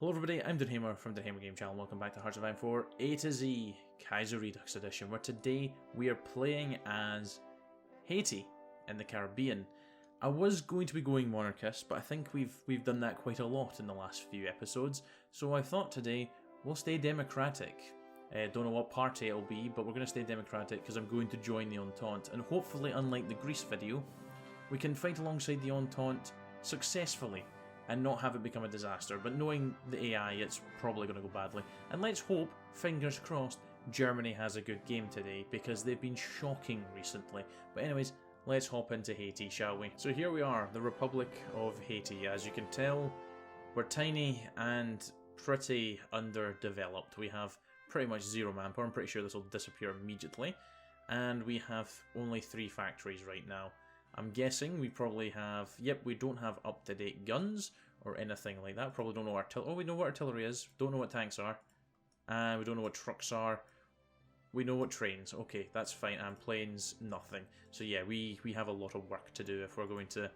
Hello everybody, I'm Dunhammer from the Dunhammer Game Channel. Welcome back to Hearts of Iron 4 A to Z Kaiserredux Edition, where today we are playing as Haiti in the Caribbean. I was going to be going monarchist, but I think we've done that quite a lot in the last few episodes, so I thought today we'll stay democratic. Don't know what party it'll be, but we're going to stay democratic because I'm going to join the Entente, and hopefully, unlike the Greece video, we can fight alongside the Entente successfully and not have it become a disaster. But knowing the AI, it's probably going to go badly. And let's hope, fingers crossed, Germany has a good game today, because they've been shocking recently. But anyways, let's hop into Haiti, shall we? So here we are, the Republic of Haiti. As you can tell, we're tiny and pretty underdeveloped. We have pretty much zero manpower. I'm pretty sure this will disappear immediately. And we have only 3 factories right now. I'm guessing we probably have, yep, we don't have up-to-date guns or anything like that. Probably don't know artillery. Oh, we know what artillery is. Don't know what tanks are. And we don't know what trucks are. We know what trains. Okay, that's fine. And planes, nothing. So yeah, we have a lot of work to do if we're going to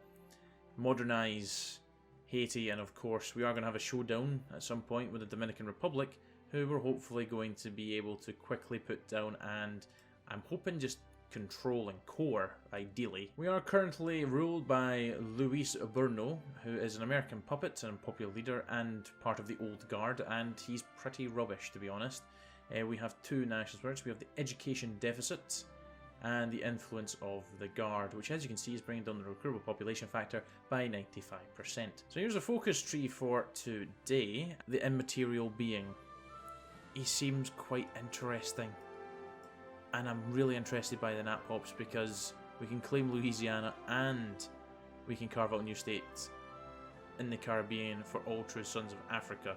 modernise Haiti. And of course, we are going to have a showdown at some point with the Dominican Republic, who we're hopefully going to be able to quickly put down, and I'm hoping just control and core, ideally. We are currently ruled by Luis Burno, who is an American puppet and popular leader and part of the old guard, and he's pretty rubbish, to be honest. We have 2 national spirits. We have the education deficit and the influence of the guard, which, as you can see, is bringing down the recruitable population factor by 95%. So here's a focus tree for today. The immaterial being. He seems quite interesting. And I'm really interested by the Nat Pops because we can claim Louisiana and we can carve out a new state in the Caribbean for all true sons of Africa.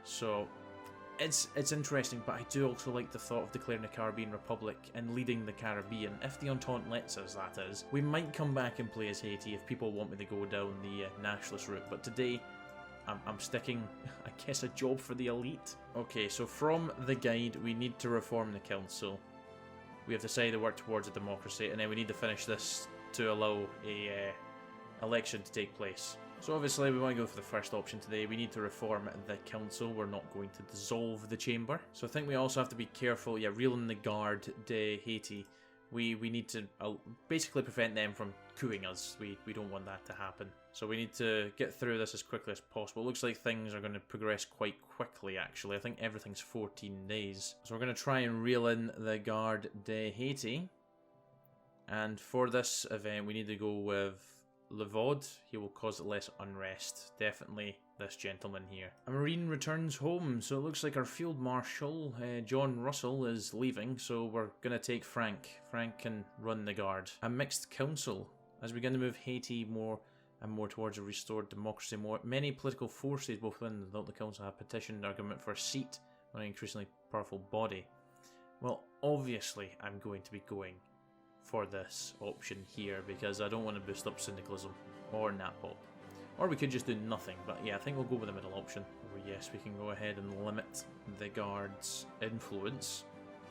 So it's interesting, but I do also like the thought of declaring a Caribbean Republic and leading the Caribbean, if the Entente lets us, that is. We might come back and play as Haiti if people want me to go down the nationalist route, but today I'm sticking, I guess, a job for the elite. Okay, so from the guide, we need to reform the council. We have decided to work towards a democracy, and then we need to finish this to allow a election to take place. So obviously we want to go for the first option today. We need to reform the council. We're not going to dissolve the chamber. So I think we also have to be careful, yeah, reeling the guard de Haiti. We need to basically prevent them from coupping us. We don't want that to happen. So we need to get through this as quickly as possible. It looks like things are going to progress quite quickly, actually. I think everything's 14 days. So we're going to try and reel in the Garde de Haiti. And for this event, we need to go with Levod. He will cause less unrest. Definitely this gentleman here. A Marine returns home, so it looks like our Field Marshal, John Russell, is leaving, so we're going to take Frank. Frank can run the guard. A mixed council. As we begin to move Haiti more and more towards a restored democracy, many political forces, both within and without the council, have petitioned our government for a seat on an increasingly powerful body. Well, obviously I'm going to be going for this option here, because I don't want to boost up syndicalism or NatPop. Or we could just do nothing, but yeah, I think we'll go with the middle option. Or yes, we can go ahead and limit the guard's influence,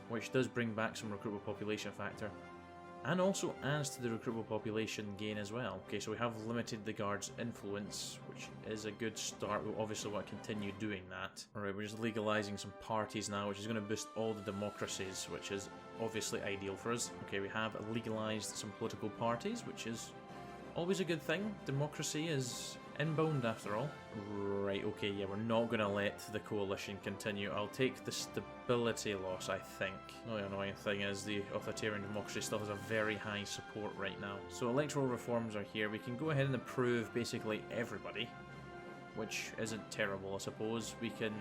which does bring back some recruitable population factor, and also adds to the recruitable population gain as well. Okay, so we have limited the guard's influence, which is a good start. We obviously want to continue doing that. Alright, we're just legalising some parties now, which is going to boost all the democracies, which is obviously ideal for us. Okay, we have legalised some political parties, which is always a good thing. Democracy is inbound after all. Right, okay, yeah, we're not going to let the coalition continue. I'll take the stability loss, I think. The only annoying thing is the authoritarian democracy still has a very high support right now. So electoral reforms are here. We can go ahead and approve basically everybody, which isn't terrible, I suppose. We can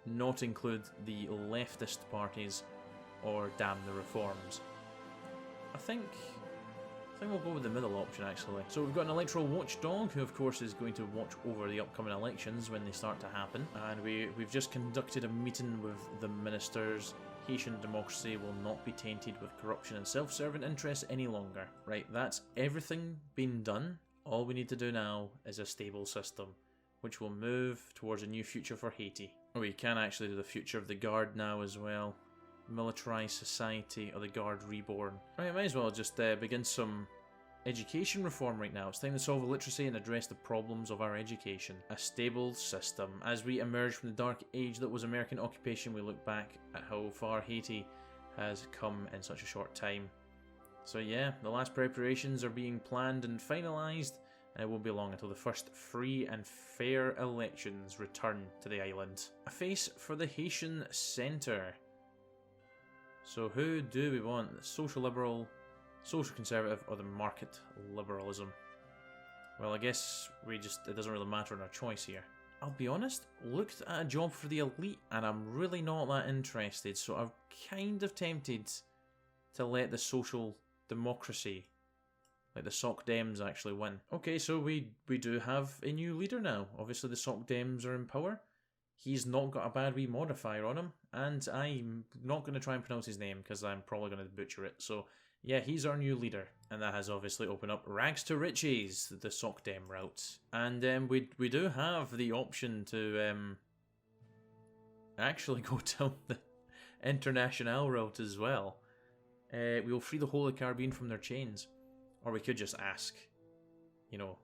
not include the leftist parties or damn the reforms. I think we'll go with the middle option, actually. So we've got an electoral watchdog, who of course is going to watch over the upcoming elections when they start to happen. And we've just conducted a meeting with the ministers. Haitian democracy will not be tainted with corruption and self-serving interests any longer. Right, that's everything been done. All we need to do now is a stable system, which will move towards a new future for Haiti. We can actually do the future of the Guard now as well. Militarized society, or the Guard reborn. Right, I might as well just begin some education reform right now. It's time to solve illiteracy and address the problems of our education. A stable system. As we emerge from the dark age that was American occupation, we look back at how far Haiti has come in such a short time. So yeah, the last preparations are being planned and finalised, and it won't be long until the first free and fair elections return to the island. A face for the Haitian Centre. So who do we want? The social liberal, social conservative, or the market liberalism? Well, I guess it doesn't really matter in our choice here. I'll be honest, looked at a job for the elite and I'm really not that interested, so I'm kind of tempted to let the social democracy, like the Soc Dems, actually win. Okay, so we do have a new leader now. Obviously the Soc Dems are in power. He's not got a bad wee modifier on him, and I'm not going to try and pronounce his name because I'm probably going to butcher it. So yeah, he's our new leader, and that has obviously opened up rags to riches, the Soc Dem route. And we do have the option to actually go down the international route as well. We will free the whole of the Caribbean from their chains, or we could just ask, you know,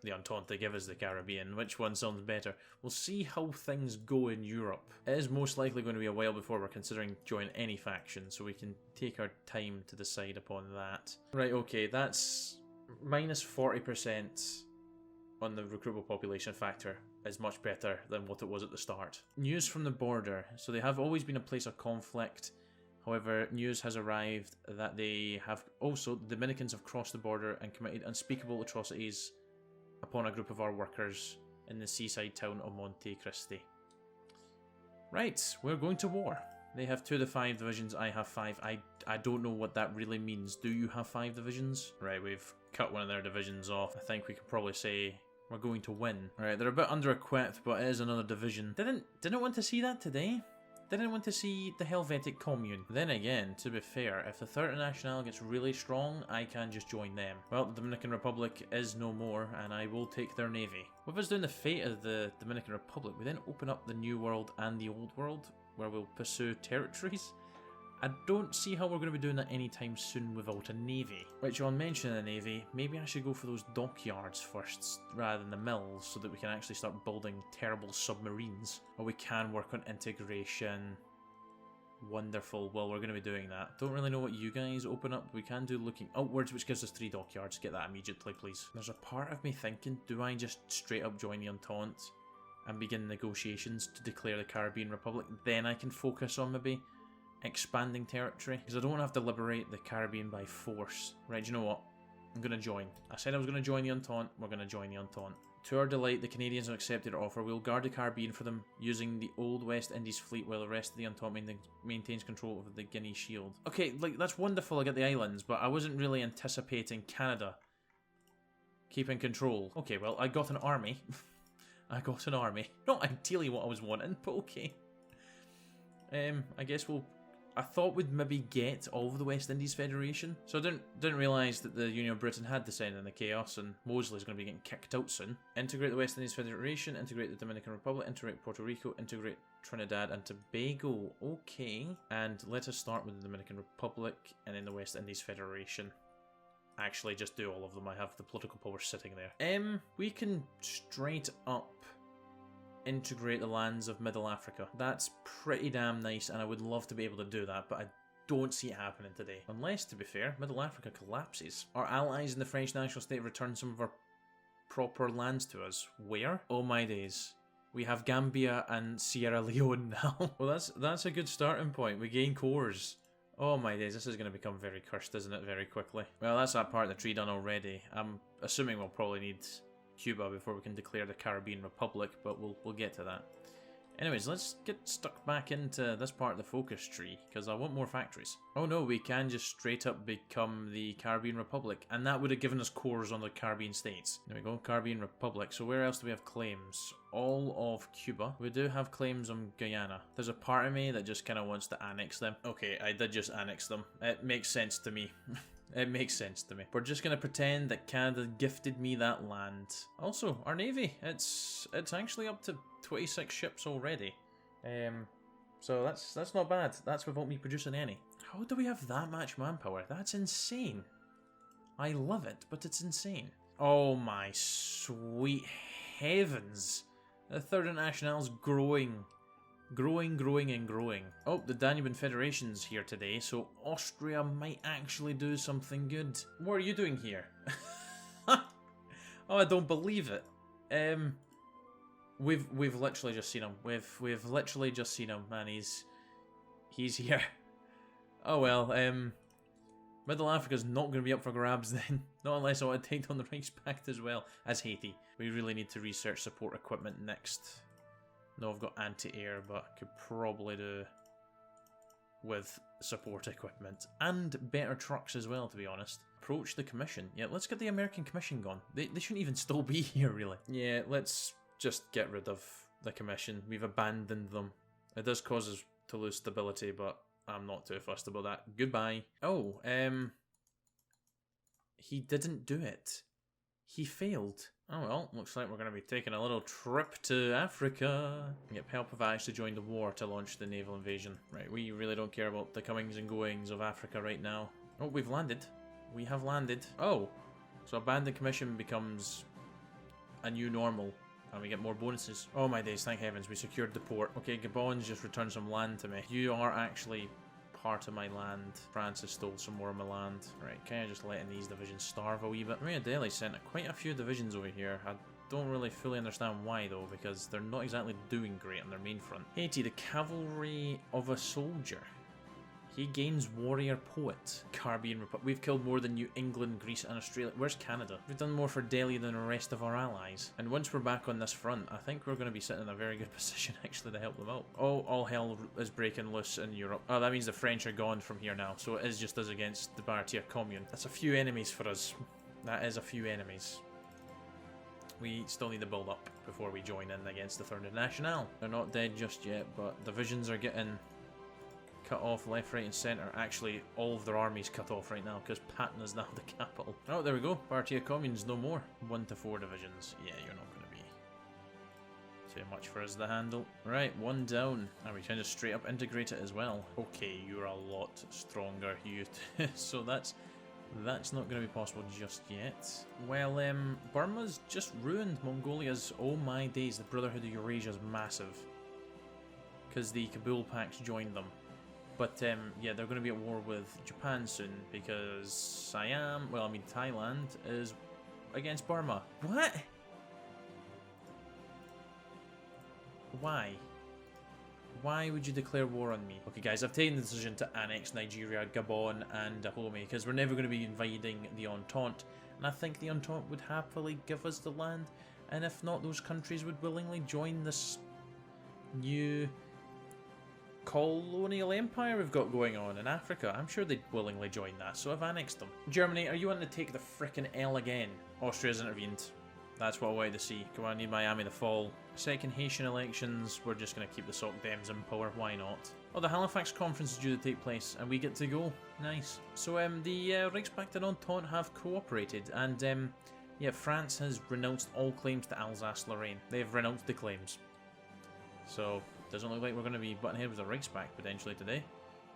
the Entente give us the Caribbean. Which one sounds better? We'll see how things go in Europe. It is most likely going to be a while before we're considering joining any faction, so we can take our time to decide upon that. Right, okay, that's minus 40% on the recruitable population factor is much better than what it was at the start. News from the border. So they have always been a place of conflict. However, news has arrived that the Dominicans have crossed the border and committed unspeakable atrocities upon a group of our workers in the seaside town of Monte Cristi. Right, we're going to war. They have 2 of the 5 divisions, I have 5. I don't know what that really means. Do you have 5 divisions? Right, we've cut one of their divisions off. I think we could probably say we're going to win. Right, they're a bit under-equipped, but it is another division. Didn't want to see that today. Didn't want to see the Helvetic Commune. Then again, to be fair, if the Third International gets really strong, I can just join them. Well, the Dominican Republic is no more, and I will take their navy. With us doing the fate of the Dominican Republic, we then open up the New World and the Old World, where we'll pursue territories. I don't see how we're going to be doing that anytime soon without a navy. Which, on mentioning a navy, maybe I should go for those dockyards first, rather than the mills, so that we can actually start building terrible submarines. Or we can work on integration. Wonderful. Well, we're going to be doing that. Don't really know what you guys open up. We can do looking outwards, which gives us 3 dockyards. Get that immediately, please. There's a part of me thinking, do I just straight up join the Entente and begin negotiations to declare the Caribbean Republic? Then I can focus on maybe expanding territory, because I don't have to liberate the Caribbean by force. Right, you know what? I'm going to join. I said I was going to join the Entente. We're going to join the Entente. To our delight, the Canadians have accepted our offer. We'll guard the Caribbean for them, using the old West Indies fleet, while the rest of the Entente maintains control over the Guinea Shield. Okay, like, that's wonderful, I get the islands, but I wasn't really anticipating Canada keeping control. Okay, well, I got an army. I got an army. Not ideally what I was wanting, but okay. I guess I thought we'd maybe get all of the West Indies Federation. So I didn't realise that the Union of Britain had descended into chaos, and Mosley's going to be getting kicked out soon. Integrate the West Indies Federation, integrate the Dominican Republic, integrate Puerto Rico, integrate Trinidad and Tobago. Okay. And let us start with the Dominican Republic and then the West Indies Federation. Actually, just do all of them. I have the political power sitting there. We can straight up integrate the lands of Middle Africa. That's pretty damn nice, and I would love to be able to do that, but I don't see it happening today. Unless, to be fair, Middle Africa collapses. Our allies in the French national state return some of our proper lands to us. Where? Oh my days. We have Gambia and Sierra Leone now. Well, that's a good starting point. We gain cores. Oh my days, this is going to become very cursed, isn't it, very quickly? Well, that's that part of the tree done already. I'm assuming we'll probably need Cuba before we can declare the Caribbean Republic, but we'll get to that. Anyways, let's get stuck back into this part of the focus tree, because I want more factories. Oh no, we can just straight up become the Caribbean Republic, and that would have given us cores on the Caribbean states. There we go, Caribbean Republic. So where else do we have claims? All of Cuba. We do have claims on Guyana. There's a part of me that just kind of wants to annex them. Okay, I did just annex them. It makes sense to me. It makes sense to me. We're just going to pretend that Canada gifted me that land. Also, our navy. It's actually up to 26 ships already. So that's not bad. That's without me producing any. How do we have that much manpower? That's insane. I love it, but it's insane. Oh my sweet heavens. The Third International's growing. Growing and growing. Oh, the Danubian Federation's here today, so Austria might actually do something good. What are you doing here? Oh, I don't believe it. We've literally just seen him. We've literally just seen him, and he's here. Oh well, Middle Africa's not going to be up for grabs then. Not unless I want to take on the Reichspakt as well as Haiti. We really need to research support equipment next. No, I've got anti-air, but I could probably do with support equipment. And better trucks as well, to be honest. Approach the commission. Yeah, let's get the American commission gone. They shouldn't even still be here, really. Yeah, let's just get rid of the commission. We've abandoned them. It does cause us to lose stability, but I'm not too fussed about that. Goodbye. Oh, he didn't do it. He failed. Oh well, looks like we're going to be taking a little trip to Africa. Get Helpavax to join the war to launch the naval invasion. Right, we really don't care about the comings and goings of Africa right now. Oh, we've landed. We have landed. Oh, so abandoned commission becomes a new normal. And we get more bonuses. Oh my days, thank heavens, we secured the port. Okay, Gabon's just returned some land to me. You are actually part of my land. France has stole some more of my land. Right, kind of just letting these divisions starve a wee bit. Maria Delhi sent quite a few divisions over here. I don't really fully understand why though, because they're not exactly doing great on their main front. Haiti, the cavalry of a soldier. He gains warrior poet. Carribean Republic. We've killed more than New England, Greece and Australia. Where's Canada? We've done more for Delhi than the rest of our allies. And once we're back on this front, I think we're going to be sitting in a very good position actually to help them out. Oh, all hell is breaking loose in Europe. Oh, that means the French are gone from here now. So it is just us against the Baratier Commune. That's a few enemies for us. That is a few enemies. We still need to build up before we join in against the Third International. They're not dead just yet, but divisions are getting cut off left, right and centre. Actually, all of their armies cut off right now because Patna's now the capital. Oh, there we go. Party of Communes, no more. 1 to 4 divisions. Yeah, you're not going to be too much for us to handle. Right, 1 down. And we kind of straight up integrate it as well. Okay, you're a lot stronger, you so that's not going to be possible just yet. Well, Burma's just ruined Mongolia's. Oh my days, the Brotherhood of Eurasia is massive. Because the Kabul Pacts joined them. But, yeah, they're going to be at war with Japan soon, because Thailand is against Burma. What? Why? Why would you declare war on me? Okay, guys, I've taken the decision to annex Nigeria, Gabon, and Dahomey, because we're never going to be invading the Entente, and I think the Entente would happily give us the land, and if not, those countries would willingly join this new colonial empire we've got going on in Africa. I'm sure they'd willingly join that, so I've annexed them. Germany, are you wanting to take the frickin' L again? Austria's intervened. That's what I wanted to see. Come on, I need Miami to fall. Second Haitian elections, we're just going to keep the Soc Dems in power, why not? Oh, the Halifax conference is due to take place, and we get to go. Nice. So, the Reichspakt and Entente have cooperated, and, yeah, France has renounced all claims to Alsace-Lorraine. They've renounced the claims. So, doesn't look like we're going to be butting heads with the Reichspakt potentially today.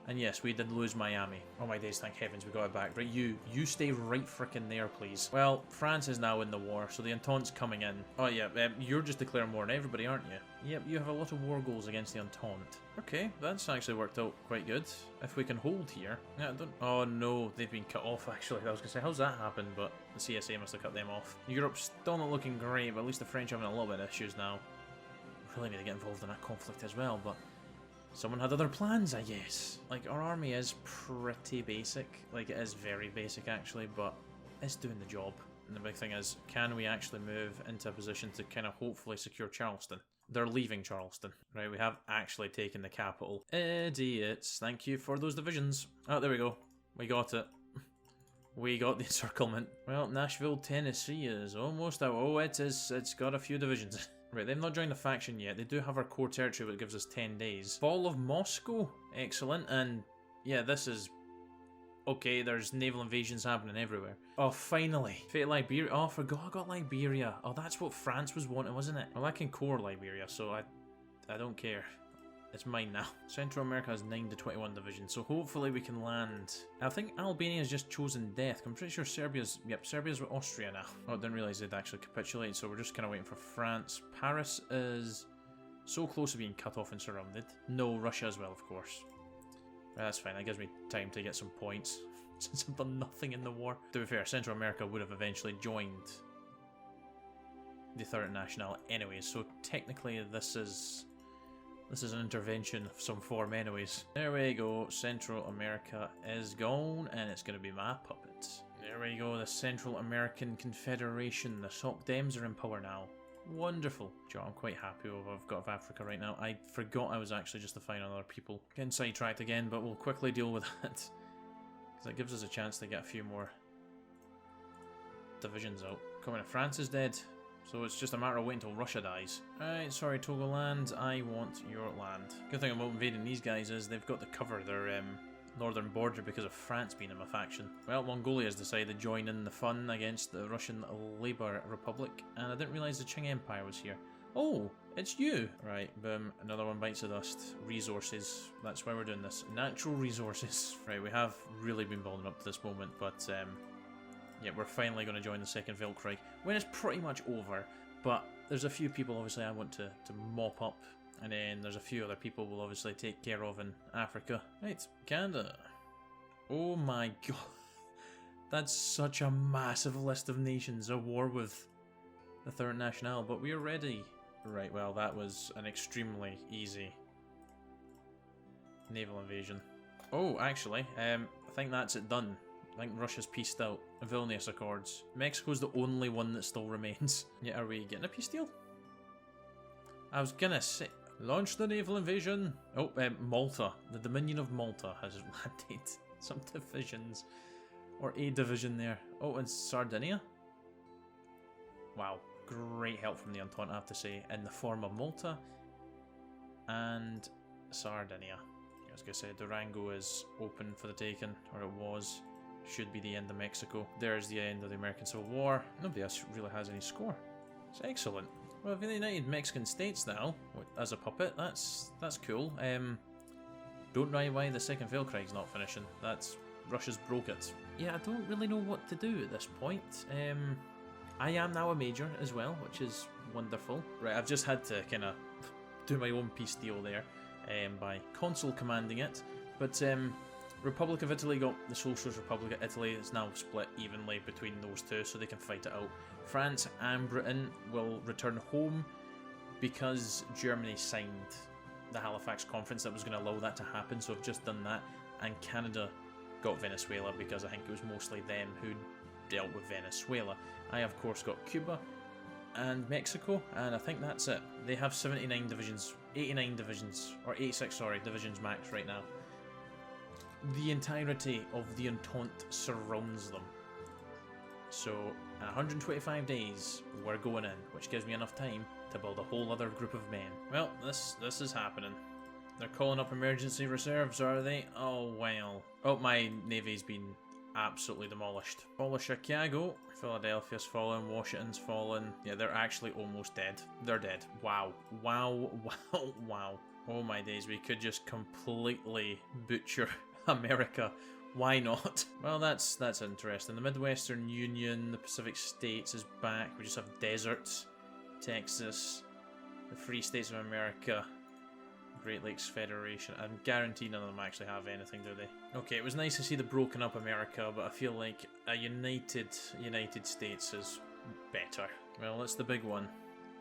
And yes, we did lose Miami. Oh my days, thank heavens we got it back. Right, you stay right frickin' there, please. Well, France is now in the war, so the Entente's coming in. Oh yeah, you're just declaring war on everybody, aren't you? Yep, you have a lot of war goals against the Entente. Okay, that's actually worked out quite good. If we can hold here. Yeah, I don't... Oh no, they've been cut off actually. I was going to say, how's that happened? But the CSA must have cut them off. Europe's still not looking great, but at least the French are having a little bit of issues now. Really need to get involved in that conflict as well, but someone had other plans, I guess. Like, our army is pretty basic. Like, it is very basic, actually, but it's doing the job. And the big thing is, can we actually move into a position to kind of hopefully secure Charleston? They're leaving Charleston. Right, we have actually taken the capital. Idiots. Thank you for those divisions. Oh, there we go. We got it. We got the encirclement. Well, Nashville, Tennessee is almost out. Oh, it's got a few divisions. Right, they've not joined the faction yet. They do have our core territory, which gives us 10 days. Fall of Moscow. Excellent. And yeah, this is... Okay, there's naval invasions happening everywhere. Oh, finally. Fate Liberia. Oh, I forgot I got Liberia. Oh, that's what France was wanting, wasn't it? Well, I can core Liberia, so I don't care. it's mine now. Central America has 9 to 21 divisions, so hopefully we can land. I think Albania has just chosen death. I'm pretty sure Serbia's with Austria now. Oh, I didn't realise they'd actually capitulated, so we're just kind of waiting for France. Paris is so close to being cut off and surrounded. No, Russia as well, of course. That's fine, that gives me time to get some points, since I've done nothing in the war. To be fair, Central America would have eventually joined the Third National anyways, so technically this is an intervention of some form anyways. There we go, Central America is gone, and it's going to be my puppet. There we go, the Central American Confederation. The Soc Dems are in power now. Wonderful. Joe, I'm quite happy with what I've got of Africa right now. I forgot I was actually justifying other people. Getting sidetracked again, but we'll quickly deal with that. Because it gives us a chance to get a few more divisions out. Coming in, France is dead. So it's just a matter of waiting until Russia dies. Alright, sorry Togoland, I want your land. Good thing about invading these guys is they've got to cover their northern border because of France being in my faction. Well, Mongolia has decided to join in the fun against the Russian Labour Republic, and I didn't realise the Qing Empire was here. Oh, it's you! Right, boom, another one bites the dust. Resources, that's why we're doing this. Natural resources. Right, we have really been building up to this moment, but yeah, we're finally going to join the second Weltkrieg when it's pretty much over, but there's a few people obviously I want to mop up, and then there's a few other people we'll obviously take care of in Africa. Right, Canada. Oh my god. That's such a massive list of nations at war with the Third National, but we're ready. Right, well that was an extremely easy naval invasion. Oh, actually, I think that's it done. I think Russia's pieced out. Vilnius Accords. Mexico's the only one that still remains. Yeah, are we getting a peace deal? I was gonna say... Launch the naval invasion! Oh, Malta. The Dominion of Malta has landed some divisions. Or a division there. Oh, and Sardinia? Wow. Great help from the Entente, I have to say. In the form of Malta and Sardinia. I was gonna say Durango is open for the taking, or it was. Should be the end of Mexico. There's the end of the American Civil War. Nobody else really has any score. It's excellent. Well, I've United Mexican States now as a puppet. That's cool. Don't know why the second Weltkrieg's not finishing. That's Russia's broke it. Yeah, I don't really know what to do at this point. I am now a major as well, which is wonderful. Right, I've just had to kind of do my own peace deal there by consul commanding it, but Republic of Italy got the Socialist Republic of Italy. It's now split evenly between those two, so they can fight it out. France and Britain will return home because Germany signed the Halifax Conference that was going to allow that to happen, so I've just done that. And Canada got Venezuela because I think it was mostly them who dealt with Venezuela. I, of course, got Cuba and Mexico, and I think that's it. They have 79 divisions, 89 divisions, or 86, sorry, divisions max right now. The entirety of the Entente surrounds them. So, in 125 days, we're going in, which gives me enough time to build a whole other group of men. Well, this is happening. They're calling up emergency reserves, are they? Oh, well. Oh, my navy's been absolutely demolished. Polish Chicago, Philadelphia's fallen, Washington's fallen. Yeah, they're actually almost dead. They're dead. Wow. Wow, wow, wow. Oh my days, we could just completely butcher America. Why not? Well, that's interesting. The Midwestern Union, the Pacific States is back. We just have deserts. Texas, the Free States of America, Great Lakes Federation. I'm guaranteed none of them actually have anything, do they? Okay, it was nice to see the broken up America, but I feel like a United States is better. Well, it's the big one.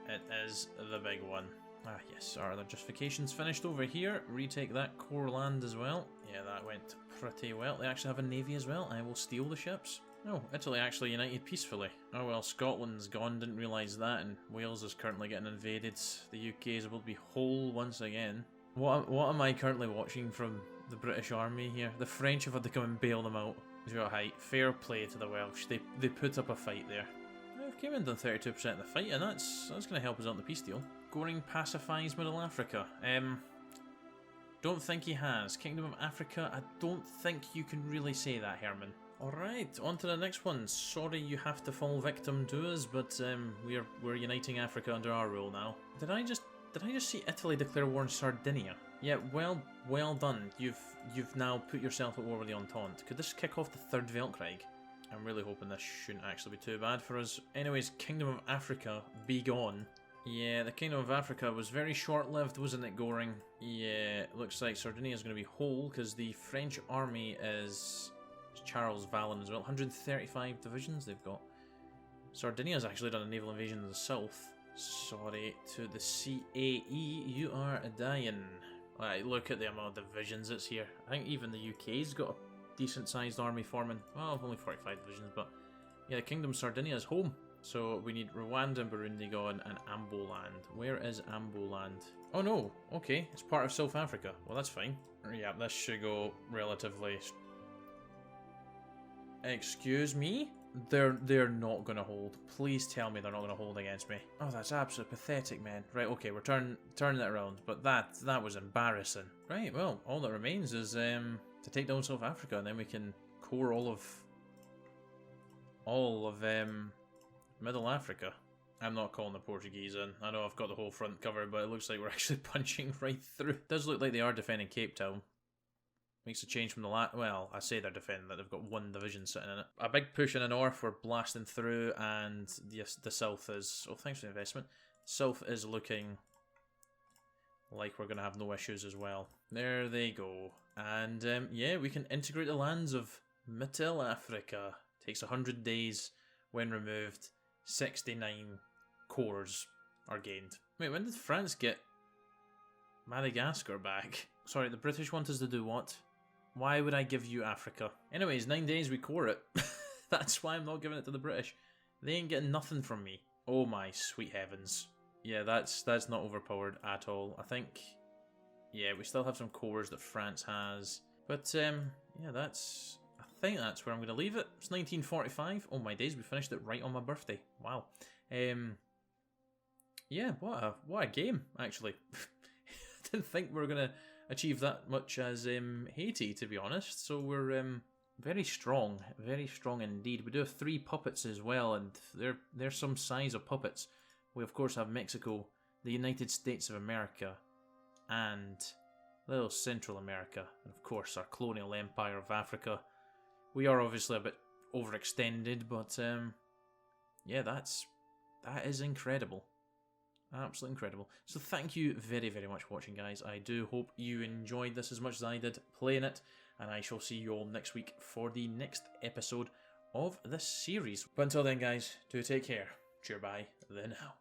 It is the big one. Ah, yes, our other justification's finished over here. Retake that core land as well. Yeah, that went pretty well. They actually have a navy as well. I will steal the ships. Oh, Italy actually united peacefully. Oh well, Scotland's gone, didn't realise that, and Wales is currently getting invaded. The UK is about to be whole once again. What am I currently watching from the British Army here? The French have had to come and bail them out. Right, fair play to the Welsh. They put up a fight there. They've came in done 32% of the fight, and that's going to help us out in the peace deal. Goring pacifies Middle Africa. Don't think he has. Kingdom of Africa, I don't think you can really say that, Herman. Alright, on to the next one. Sorry you have to fall victim to us, but we're uniting Africa under our rule now. Did I just Did I just see Italy declare war on Sardinia? Yeah, well done. You've now put yourself at war with the Entente. Could this kick off the third Weltkrieg? I'm really hoping this shouldn't actually be too bad for us. Anyways, Kingdom of Africa, be gone. Yeah, the Kingdom of Africa was very short-lived, wasn't it, Goring? Yeah, it looks like Sardinia is going to be whole, because the French army is Charles Vallon as well. 135 divisions they've got. Sardinia's actually done a naval invasion of the south. Sorry to the CAE, you are dying. Right, look at the amount of divisions it's here. I think even the UK's got a decent-sized army forming. Well, only 45 divisions, but yeah, the Kingdom of Sardinia is home. So we need Rwanda and Burundi gone, and Amboland. Where is Amboland? Oh no, okay, it's part of South Africa. Well, that's fine. Yeah, this should go relatively... Excuse me? They're not going to hold. Please tell me they're not going to hold against me. Oh, that's absolutely pathetic, man. Right, okay, we're turning it around, but that was embarrassing. Right, well, all that remains is to take down South Africa, and then we can core all of Middle Africa. I'm not calling the Portuguese in. I know I've got the whole front covered, but it looks like we're actually punching right through. It does look like they are defending Cape Town. Makes a change from the last... Well, I say they're defending that. They've got one division sitting in it. A big push in the north. We're blasting through, and the south is... Oh, thanks for the investment. South is looking like we're going to have no issues as well. There they go. And, yeah, we can integrate the lands of Middle Africa. Takes 100 days. When removed, 69 cores are gained. Wait, when did France get Madagascar back? Sorry, the British want us to do what? Why would I give you Africa? Anyways, 9 days we core it. That's why I'm not giving it to the British. They ain't getting nothing from me. Oh my sweet heavens. Yeah, that's not overpowered at all. I think... Yeah, we still have some cores that France has. But, yeah, that's... I think that's where I'm going to leave it. It's 1945. Oh my days, we finished it right on my birthday. Wow. Yeah, what a game, actually. I didn't think we were going to achieve that much as Haiti, to be honest. So we're very strong indeed. We do have 3 puppets as well, and they're some size of puppets. We of course have Mexico, the United States of America, and little Central America, and of course our colonial empire of Africa. We are obviously a bit overextended, but yeah, that is incredible. Absolutely incredible. So thank you very, very much for watching, guys. I do hope you enjoyed this as much as I did playing it, and I shall see you all next week for the next episode of this series. But until then, guys, do take care. Cheer bye the now.